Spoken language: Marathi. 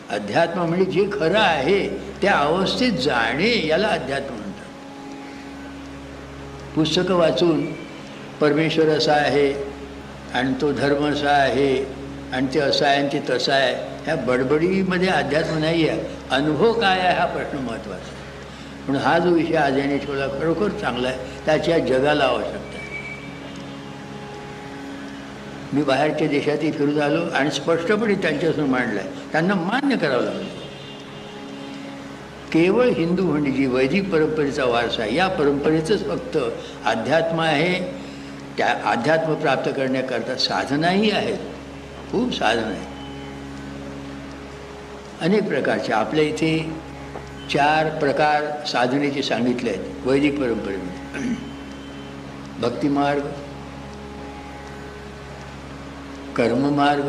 अध्यात्म म्हणजे जे खरं आहे त्या अवस्थेत जाणे याला अध्यात्म म्हणतात. पुस्तकं वाचून परमेश्वर असा आहे आणि तो धर्म असा आहे आणि ते असं आहे आणि ते तसं आहे, ह्या बडबडीमध्ये अध्यात्म नाही आहे. अनुभव काय आहे हा प्रश्न महत्त्वाचा आहे. म्हणून हा जो विषय आज याने ठेवला खरोखर चांगला आहे, त्याची या जगाला आवश्यकता आहे. मी बाहेरच्या देशातही फिरून आलो आणि स्पष्टपणे त्यांच्यासमोर मांडलं आहे, त्यांना मान्य करावं लागलं. केवळ हिंदू म्हणजे जी वैदिक परंपरेचा वारसा आहे, या परंपरेचंच फक्त अध्यात्म आहे. त्या अध्यात्म प्राप्त करण्याकरता साधनाही आहेत, खूप साधनं आहेत, अनेक प्रकारचे. आपल्या इथे 4 प्रकार साधनेचे सांगितले आहेत वैदिक परंपरेमध्ये. भक्तिमार्ग, कर्ममार्ग,